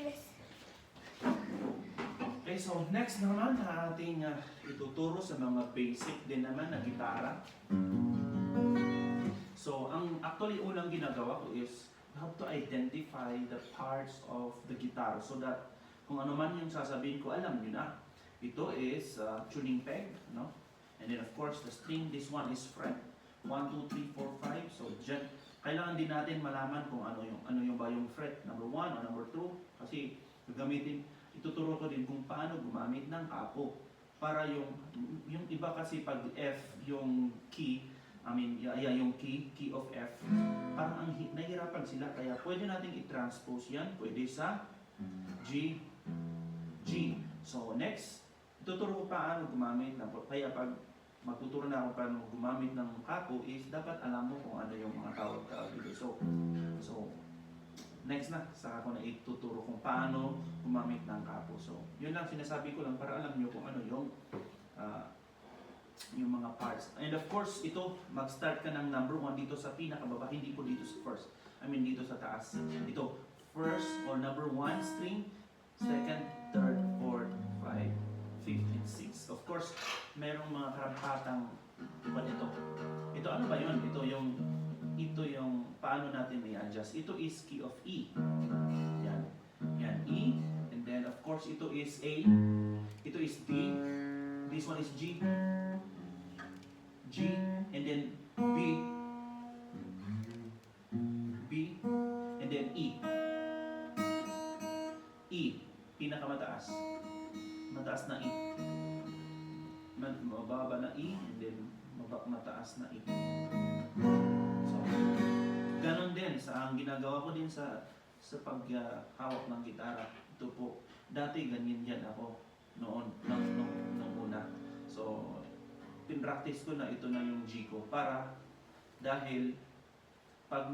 Okay, so next naman na ating ituturo sa mga basic din naman na gitara. So, actually unang ginagawa ko is you have to identify the parts of the guitar so that kung ano man yung sasabihin ko, alam nyo na. Ito is tuning peg, no? And then of course, the string, this one is fret. 1, 2, 3, 4, 5. So, dyan, kailangan din natin malaman kung ano yung ba yung fret, number 1 o number 2. Kasi, ituturo ko din kung paano gumamit ng kapo. Para yung iba kasi pag F, yung key, yung key of F, parang nahihirapan sila. Kaya pwede natin i-transpose yan. Pwede sa G, G. So next, ituturo ko paano gumamit ng, kaya pag magtuturo na ako paano gumamit ng kapo is dapat alam mo kung ano yung mga tawag dito. So next na, saka ko na ituturo kung paano gumamit ng kapo. So yun lang, sinasabi ko lang para alam nyo kung ano yung mga parts. And of course, ito, mag-start ka ng number 1 dito sa pinakababa, hindi po dito sa first. Dito sa taas. Ito, first or number 1 string, second, third, fourth, 5, 5th, and 6th. Of course, merong mga karampatang ito. Ito ano ba yun? Ito yung paano natin i-adjust. Ito is key of E. Yan. Yan, E. And then, of course, ito is A. Ito is D. This one is G. G. And then B. B. And then E. E. Pinakamataas. Mataas na E. Mababa na E. And then mataas na E. So, ganon din ang ginagawa ko din sa paghawak ng gitara. Ito po, dati ganyan yan ako noon una. So, pinractice ko na ito na yung G ko para dahil pag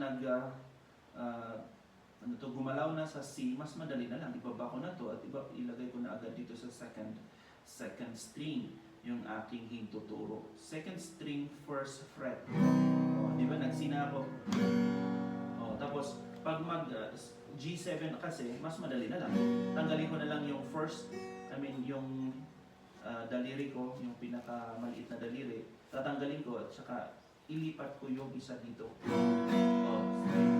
gumalaw na sa C, mas madali na lang. Ibaba ko na to at ilagay ko na agad dito sa second string yung aking hintuturo. Second string, first fret. Di ba? Nagsina ako. Tapos, pag G7 kasi, mas madali na lang. Tanggalin ko na lang yung yung daliri ko, yung pinakamaliit na daliri. Tatanggalin ko at saka ilipat ko yung isa dito.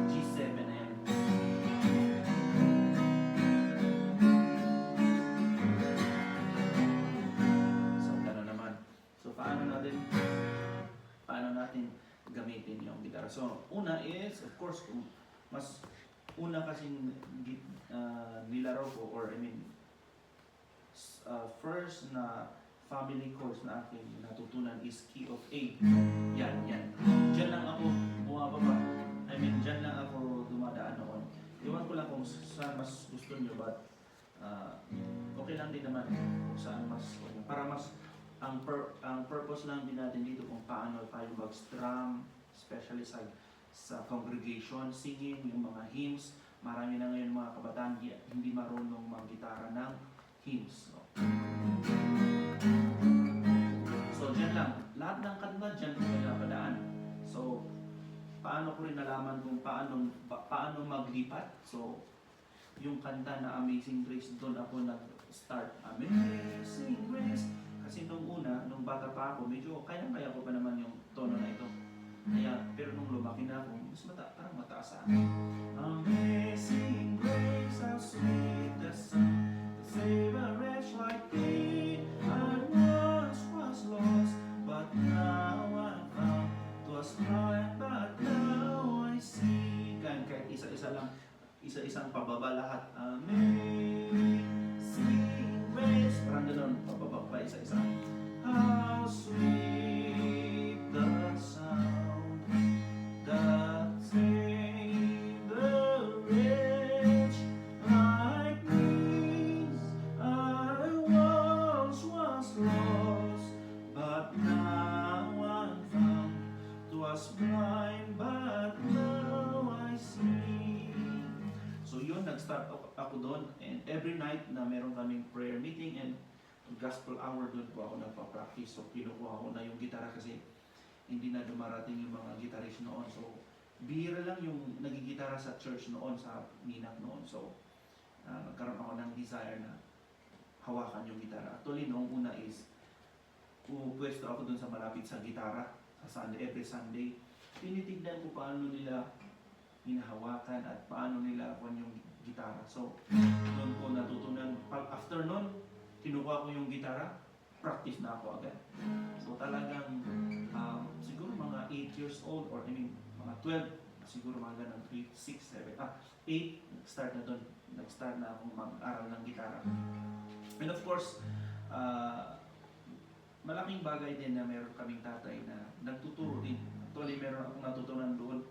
G7 na yan. So, gano'n naman. So, paano natin gamitin yung gitara? So, una is, of course, kung mas una kasing nilaro ko first na family course na aking natutunan is key of A. Yan. Diyan lang ako bumababa. Diyan lang ako dumadaan noon. Iwan ko lang kung saan mas gusto nyo, but okay lang din naman kung saan mas para mas ang purpose lang din natin dito kung paano tayo mag-strum, especially sa congregation, singing, yung mga hymns. Marami na ngayon mga kabataan hindi marunong mag-gitara ng hymns. So, dyan lang. Lahat ng kanta dyan pinapadaan. So, paano ko rin nalaman kung paano maglipat? So, yung kanta na Amazing Grace, doon ako nag-start. Amazing Grace. Kasi nung bata pa ako, medyo kaya ko pa naman yung tono na ito. Pero nung lumaki na ako, parang mataas sa akin. Amazing Grace, how sweet the sound, to save a wretch like me. I once was lost, but now I'm found. 'Twas blind, but now I see. Kahit isa-isang pababa lahat. Amazing Grace, parang gano'n, pababa pa isa-isa. How sweet the sound that saved the wretch like me. I once was lost, but now I'm found. 'Twas blind, but now I see. So yun, nag-start ako doon, and every night na meron kaming prayer meeting and gospel hour, doon po ako nagpa-practice. So kinukuha ko na yung gitara kasi hindi na dumarating yung mga gitarist noon. So bihira lang yung nagigitara sa church noon, sa Minak noon. So nagkaroon ako ng desire na hawakan yung gitara. Actually, noong una is, pupwesto ako dun sa malapit sa gitara, sa Sunday, every Sunday. Tinitignan ko paano nila hinahawakan at paano nila kuha yung gitara. So, doon ko natutunan. After nun, kinuha ko yung gitara, practice na ako agad. So talagang siguro mga 8 years old or I mean mga 12, siguro mga ganun, 3, 6, 7, 8, start na doon. Nag-start na akong mag-aral ng gitara. And of course, malaking bagay din na meron kaming tatay na nagtuturo din. Actually, meron akong natutunan doon.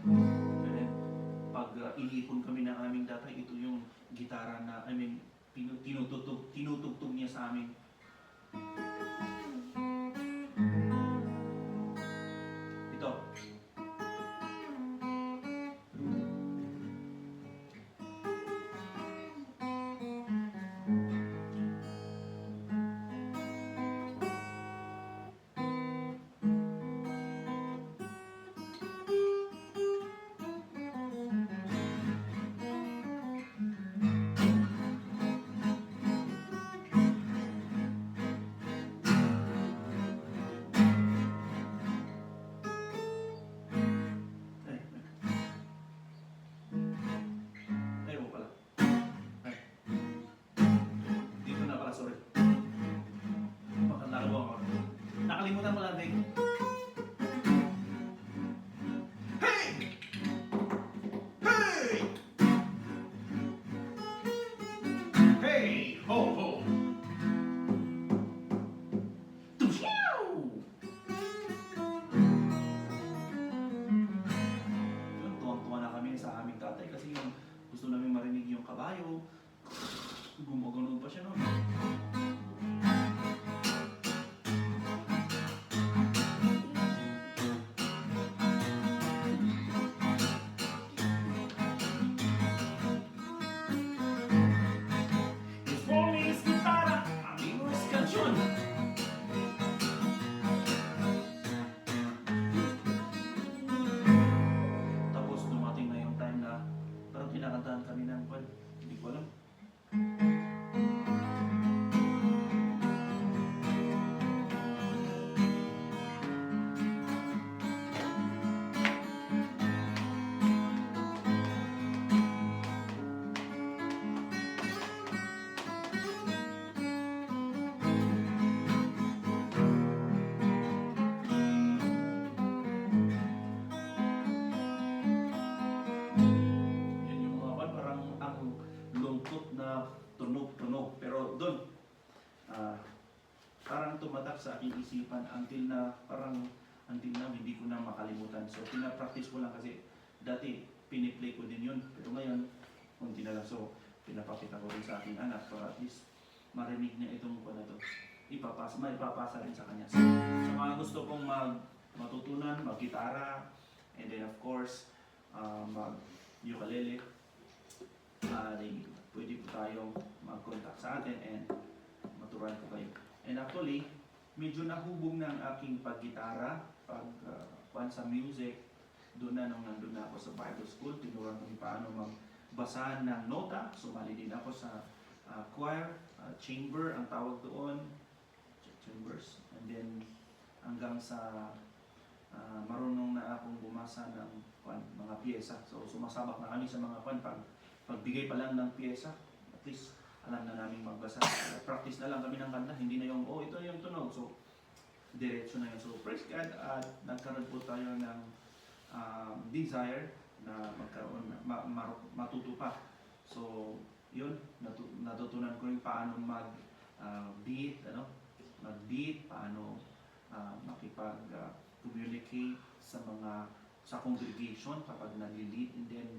And then, pag inipon kami ng aming tatay, ito yung gitara na, I mean, tinutugtog niya sa amin. Ito. Ay, mo pala. Ay. Dito na pala, sorry. Baka nalago ako. Nakalimutan mo lang, Dave. Hey! Hey! Hey! Ho, ho! Tusyaw! Yun, tuwang-tuwa na kami sa aming tatay kasi yung gusto namin marinig yung kabayo. Gumagano'n pa siya, no? Is gitara, amigos canción. Tapos dumating na yung time na parang kinakantahan kami ng kwan. Hindi ko alam. Yan yung mga kwan, parang ang lungkot na tunog-tunog. Pero doon, parang tumatak sa aking isipan until na hindi ko na makalimutan. So pinapractice ko lang kasi dati piniplay ko din yun. Pero ngayon, kunti na lang. So pinapakita ko rin sa aking anak para at least marinig niya itong kwan na to. Maipapasa rin sa kanya. So, sa mga gusto kong matutunan, mag-gitara, and then of course, mag-ukulele, pwede po tayong mag-contact sa atin and maturuan ko kayo. And actually, medyo nahubog na ang aking pag-gitara, sa music. Doon na nung nandun na ako sa Bible School, tinuruan ko kung paano magbasa ng nota. Sumali din ako sa choir, chamber ang tawag doon, chambers. And then hanggang sa marunong na akong bumasa ng mga piyesa. So sumasabak na kami sa mga pagbigay pa lang ng piyesa, at least alam na namin magbasa. Practice na lang kami ng kanta, hindi na yung, ito yung tunog. So diretso na yun. So praise God, at nagkaroon po tayo ng desire na magkaroon, matuto pa. So yun, natutunan ko rin paano mag-beat, paano makipag-communicate sa congregation kapag nag-lead. And then,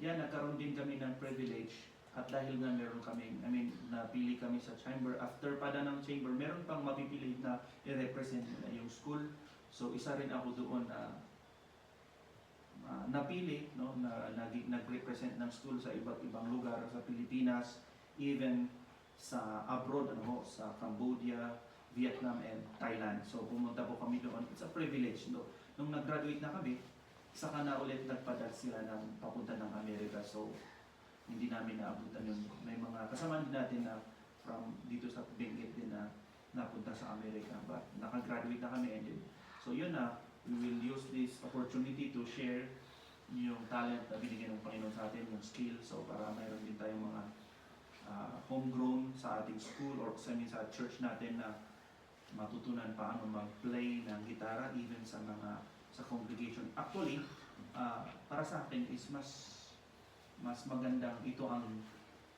yan, nagkaroon din kami ng privilege. At dahil nga meron kami, napili kami sa chamber. After pada ng chamber, meron pang mapipili na i-represent na yung school. So, isa rin ako doon na napili, no, na nag-represent ng school sa iba't ibang lugar sa Pilipinas, even sa abroad, sa Cambodia, Vietnam, and Thailand. So pumunta po kami doon. It's a privilege. No? Nung nag-graduate na kami, saka na ulit nagpadal sila ng papunta ng Amerika. So hindi namin naabutan yun. May mga kasama din natin na from dito sa Benguet din na napunta sa Amerika, but nakagraduate na kami and then, so yun na, we will use this opportunity to share yung talent na binigyan ng Panginoon sa atin, yung skill, so para mayroon din tayong mga homegrown sa ating school or sa church natin na matutunan paano mag-play ng gitara even sa congregation. Actually, para sa akin is mas magandang ito ang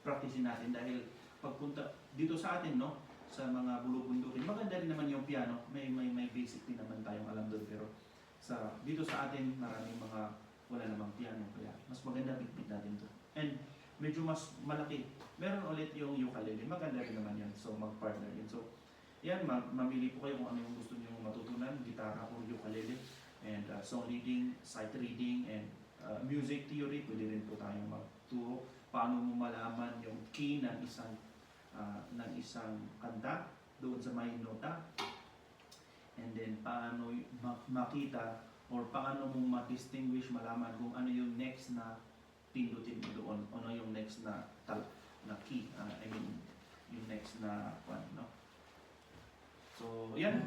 practicein natin dahil pagpunta dito sa atin, no, sa mga bulubundukin, maganda rin naman yung piano, may basic din naman tayong alam doon, pero dito sa atin maraming mga wala namang piano, kaya mas maganda bitbit natin to. And medyo mas malaki, meron ulit yung ukulele, maganda rin naman yan, so mag-partner yun. So yan, mamili po kayo kung ano yung gusto niyo matutunan, gitara o ukulele, and song leading, sight reading, and music theory, pwede rin po tayong magturo paano mo malaman yung key ng isang kanta doon sa may nota, and then paano makita or paano mo ma-distinguish, malaman kung ano yung next na pindutin mo doon, ano yung next na key, I mean yung next na one, no? So yan,